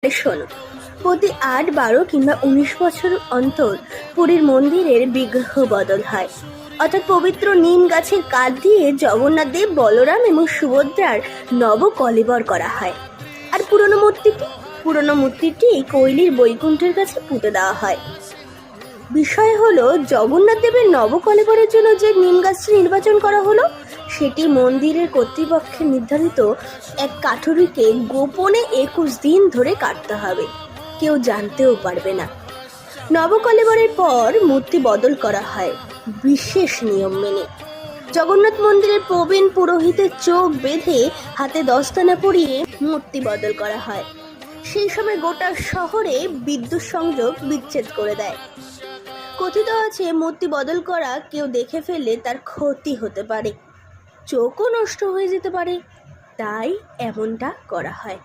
শোনো, প্রতি ৮, ১২ কিংবা ১৯ বছর অন্তর পুরীর মন্দিরের বিগ্রহ বদল হয়। অর্থাৎ পবিত্র নিম গাছের কাঠ দিয়ে জগন্নাথ দেব, বলরাম এবং সুভদ্রার নবকলেবর করা হয়। আর পুরনো মূর্তিটি কৈলির বৈকুণ্ঠের কাছে পুঁতে দেওয়া হয়। বিষয় হলো, জগন্নাথ দেবের নবকলেবরের জন্য যে নিম গাছটি নির্বাচন করা হলো, সেটি মন্দিরের কর্তৃপক্ষের নির্ধারিত এক কাঠুরিকে গোপনে ২১ দিন ধরে কাটতে হবে, কেউ জানতেও পারবে না। নবকলেবরের পর মূর্তি বদল করা হয় বিশেষ নিয়ম মেনে। জগন্নাথ মন্দিরের প্রবীণ পুরোহিতের চোখ বেঁধে হাতে দস্তানা পরিয়ে মূর্তি বদল করা হয়। সেই সময় গোটা শহরে বিদ্যুৎ সংযোগ বিচ্ছেদ করে দেয়। কথিত আছে, মূর্তি বদল করা কেউ দেখে ফেললে তার ক্ষতি হতে পারে, চোখও নষ্ট হয়ে যেতে পারে, তাই এমনটা করা হয়।